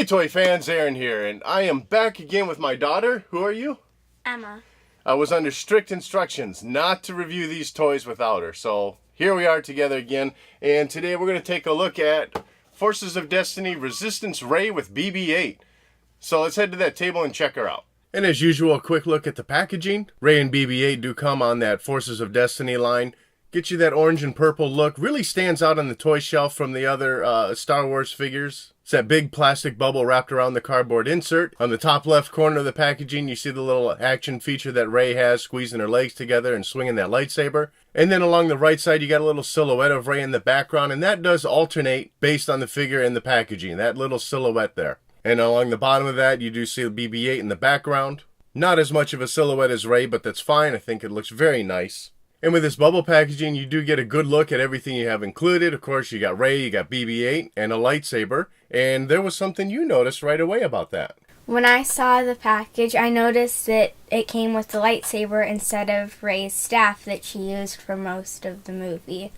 Toy fans, Aaron here, and I am back again with my daughter. Who are you? Emma. I was under strict instructions not to review these toys without her, so here we are together again, and today we're going to take a look at Forces of Destiny Resistance Rey with BB-8. So let's head to that table and check her out. And as usual, a quick look at the packaging. Rey and BB-8 do come on that Forces of Destiny line. Get you that orange and purple look. Really stands out on the toy shelf from the other Star Wars figures. It's that big plastic bubble wrapped around the cardboard insert. On the top left corner of the packaging, you see the little action feature that Rey has, squeezing her legs together and swinging that lightsaber. And then along the right side, you got a little silhouette of Rey in the background, and that does alternate based on the figure and the packaging, that little silhouette there. And along the bottom of that, you do see the BB-8 in the background. Not as much of a silhouette as Rey, but that's fine. I think it looks very nice. And with this bubble packaging, you do get a good look at everything you have included. Of course, you got Rey, you got BB-8, and a lightsaber. And there was something you noticed right away about that. When I saw the package, I noticed that it came with the lightsaber instead of Rey's staff that she used for most of the movie.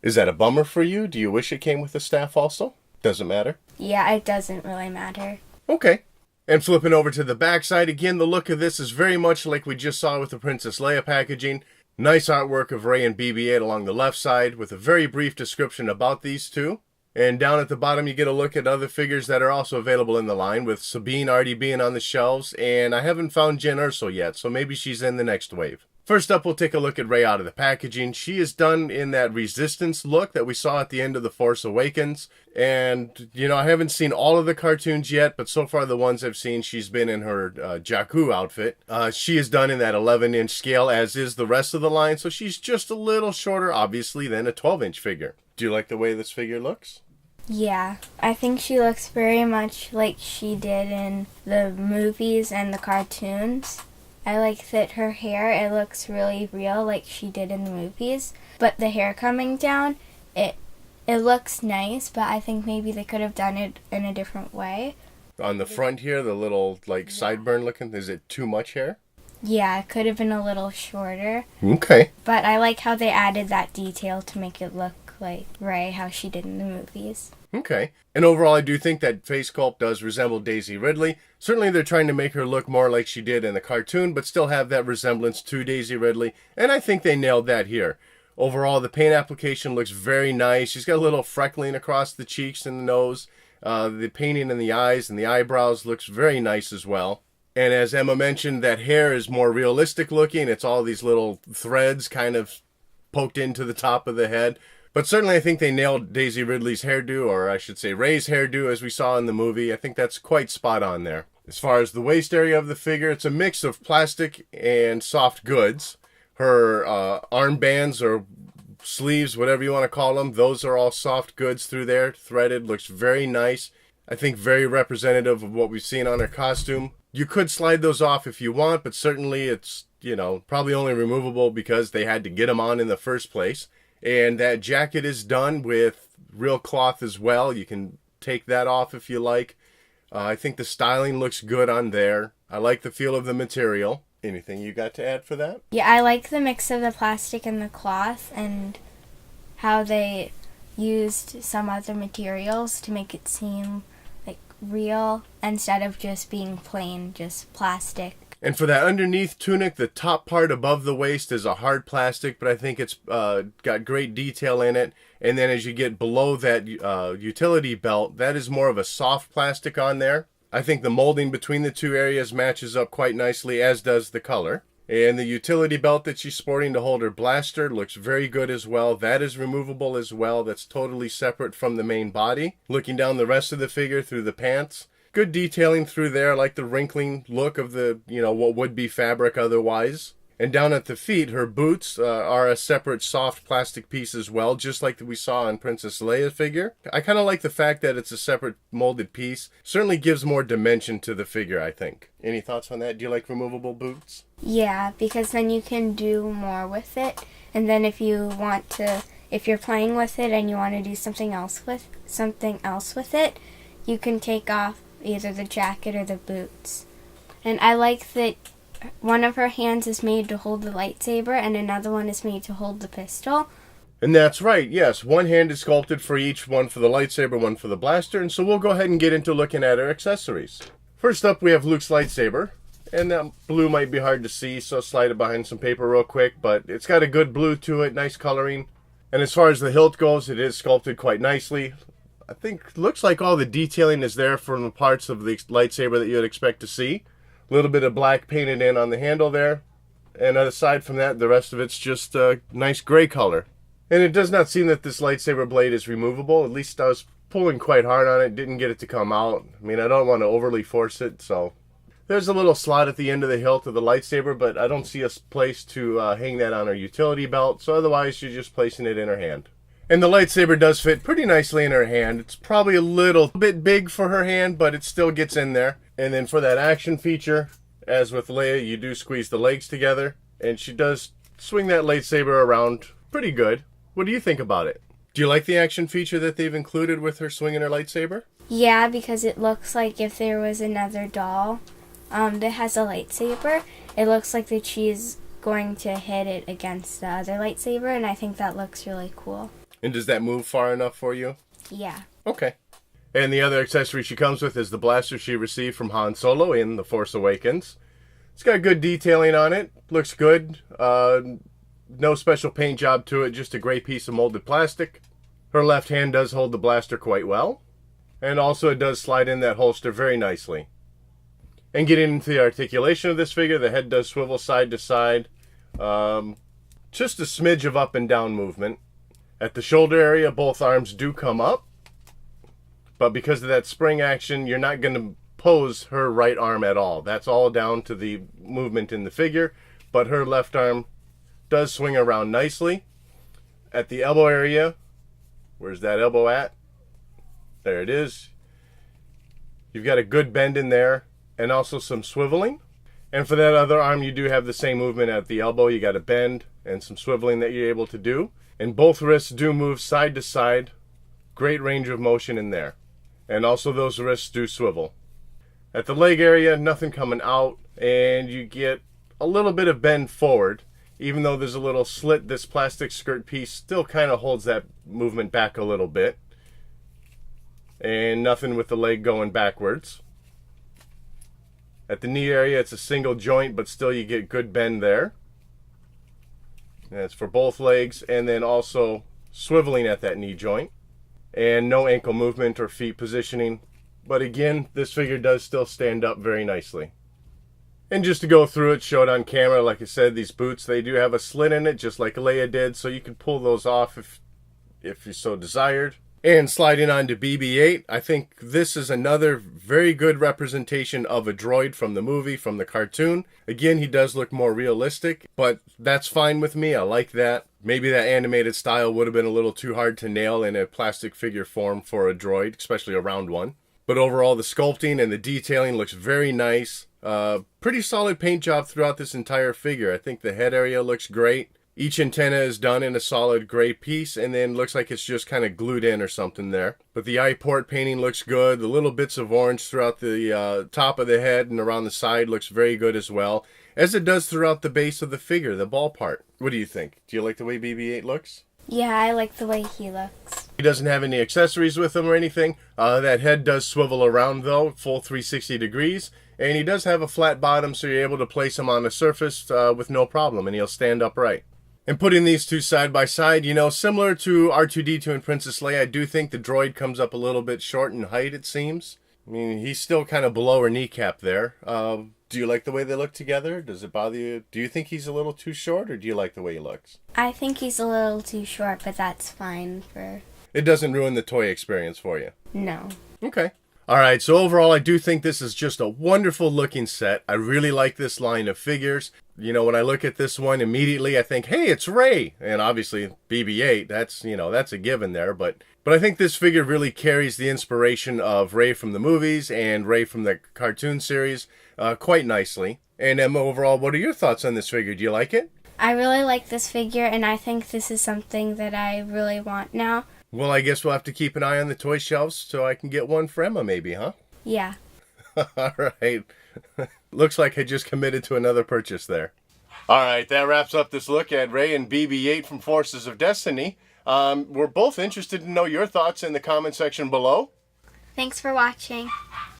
Is that a bummer for you? Do you wish it came with the staff also? Doesn't matter? Yeah, it doesn't really matter. Okay. And flipping over to the back side, again, the look of this is very much like we just saw with the Princess Leia packaging. Nice artwork of Rey and BB-8 along the left side with a very brief description about these two. And down at the bottom, you get a look at other figures that are also available in the line, with Sabine already being on the shelves, and I haven't found Jyn Erso yet, so maybe she's in the next wave. First up, we'll take a look at Rey out of the packaging. She is done in that Resistance look that we saw at the end of The Force Awakens. And, you know, I haven't seen all of the cartoons yet, but so far the ones I've seen, she's been in her Jakku outfit. She is done in that 11-inch scale, as is the rest of the line, so she's just a little shorter, obviously, than a 12-inch figure. Do you like the way this figure looks? Yeah, I think she looks very much like she did in the movies and the cartoons. I like that her hair, it looks really real like she did in the movies. But the hair coming down, it looks nice, but I think maybe they could have done it in a different way. On the front here, the little, like, sideburn looking, is it too much hair? Yeah, it could have been a little shorter. Okay. But I like how they added that detail to make it look like Rey, how she did in the movies. Okay. And overall, I do think that face sculpt does resemble Daisy Ridley. Certainly, they're trying to make her look more like she did in the cartoon, but still have that resemblance to Daisy Ridley. And I think they nailed that here. Overall, the paint application looks very nice. She's got a little freckling across the cheeks and the nose. The painting in the eyes and the eyebrows looks very nice as well. And as Emma mentioned, that hair is more realistic looking. It's all these little threads kind of poked into the top of the head. But certainly I think they nailed Daisy Ridley's hairdo, or I should say Rey's hairdo, as we saw in the movie. I think that's quite spot on there. As far as the waist area of the figure, it's a mix of plastic and soft goods. Her armbands or sleeves, whatever you want to call them, those are all soft goods through there. Threaded, looks very nice. I think very representative of what we've seen on her costume. You could slide those off if you want, but certainly it's, you know, probably only removable because they had to get them on in the first place. And that jacket is done with real cloth as well. You can take that off if you like. I think the styling looks good on there. I like the feel of the material. Anything you got to add for that? Yeah, I like the mix of the plastic and the cloth and how they used some other materials to make it seem like real instead of just being plain, just plastic. And for that underneath tunic, the top part above the waist is a hard plastic, but I think it's got great detail in it. And then as you get below that utility belt, that is more of a soft plastic on there. I think the molding between the two areas matches up quite nicely, as does the color. And the utility belt that she's sporting to hold her blaster looks very good as well. That is removable as well. That's totally separate from the main body. Looking down the rest of the figure through the pants, good detailing through there. I like the wrinkling look of the, you know, what would be fabric otherwise. And down at the feet, her boots are a separate soft plastic piece as well, just like we saw in Princess Leia's figure. I kind of like the fact that it's a separate molded piece. Certainly gives more dimension to the figure, I think. Any thoughts on that? Do you like removable boots? Yeah, because then you can do more with it. And then if you want to, if you're playing with it and you want to do something else with it, you can take off either the jacket or the boots. And I like that one of her hands is made to hold the lightsaber and another one is made to hold the pistol. And that's right, yes. One hand is sculpted for each, one for the lightsaber, one for the blaster. And so we'll go ahead and get into looking at our accessories. First up, we have Luke's lightsaber. And that blue might be hard to see, so slide it behind some paper real quick. But it's got a good blue to it, nice coloring. And as far as the hilt goes, it is sculpted quite nicely. I think looks like all the detailing is there from the parts of the lightsaber that you'd expect to see. A little bit of black painted in on the handle there. And aside from that, the rest of it's just a nice gray color. And it does not seem that this lightsaber blade is removable. At least I was pulling quite hard on it. Didn't get it to come out. I mean, I don't want to overly force it. So there's a little slot at the end of the hilt of the lightsaber. But I don't see a place to hang that on our utility belt. So otherwise, you're just placing it in her hand. And the lightsaber does fit pretty nicely in her hand. It's probably a little bit big for her hand, but it still gets in there. And then for that action feature, as with Leia, you do squeeze the legs together. And she does swing that lightsaber around pretty good. What do you think about it? Do you like the action feature that they've included with her swinging her lightsaber? Yeah, because it looks like if there was another doll that has a lightsaber, it looks like that she's going to hit it against the other lightsaber, and I think that looks really cool. And does that move far enough for you? Yeah. Okay. And the other accessory she comes with is the blaster she received from Han Solo in The Force Awakens. It's got good detailing on it. Looks good. No special paint job to it, just a gray piece of molded plastic. Her left hand does hold the blaster quite well. And also it does slide in that holster very nicely. And getting into the articulation of this figure, the head does swivel side to side. Just a smidge of up and down movement. At the shoulder area, both arms do come up. But because of that spring action, you're not going to pose her right arm at all. That's all down to the movement in the figure. But her left arm does swing around nicely. At the elbow area, where's that elbow at? There it is. You've got a good bend in there and also some swiveling. And for that other arm, you do have the same movement at the elbow. You got a bend and some swiveling that you're able to do. And both wrists do move side to side. Great range of motion in there. And also those wrists do swivel. At the leg area, nothing coming out. And you get a little bit of bend forward. Even though there's a little slit, this plastic skirt piece still kind of holds that movement back a little bit. And nothing with the leg going backwards. At the knee area, it's a single joint, but still you get good bend there. That's for both legs, and then also swiveling at that knee joint. And no ankle movement or feet positioning. But again, this figure does still stand up very nicely. And just to go through it, show it on camera, like I said, these boots, they do have a slit in it, just like Leia did, so you can pull those off if you so desired. And sliding on to BB-8, I think this is another very good representation of a droid from the movie, from the cartoon. Again, he does look more realistic, but that's fine with me. I like that. Maybe that animated style would have been a little too hard to nail in a plastic figure form for a droid, especially a round one. But overall, the sculpting and the detailing looks very nice. Pretty solid paint job throughout this entire figure. I think the head area looks great. Each antenna is done in a solid gray piece, and then looks like it's just kind of glued in or something there. But the eye port painting looks good. The little bits of orange throughout the top of the head and around the side looks very good as well, as it does throughout the base of the figure, the ball part. What do you think? Do you like the way BB-8 looks? Yeah, I like the way he looks. He doesn't have any accessories with him or anything. That head does swivel around, though, full 360 degrees. And he does have a flat bottom, so you're able to place him on a surface with no problem, and he'll stand upright. And putting these two side by side, you know, similar to R2-D2 and Princess Leia, I do think the droid comes up a little bit short in height, it seems. I mean, he's still kind of below her kneecap there. Do you like the way they look together? Does it bother you? Do you think he's a little too short, or do you like the way he looks? I think he's a little too short, but that's fine for... It doesn't ruin the toy experience for you? No. Okay. Alright, so overall I do think this is just a wonderful looking set. I really like this line of figures. You know, when I look at this one, immediately I think, hey, it's Rey! And obviously BB-8, that's a given there. But I think this figure really carries the inspiration of Rey from the movies and Rey from the cartoon series quite nicely. And Emma, overall, what are your thoughts on this figure? Do you like it? I really like this figure, and I think this is something that I really want now. Well, I guess we'll have to keep an eye on the toy shelves so I can get one for Emma maybe, huh? Yeah. All right. Looks like I just committed to another purchase there. All right, that wraps up this look at Rey and BB-8 from Forces of Destiny. We're both interested to know your thoughts in the comment section below. Thanks for watching.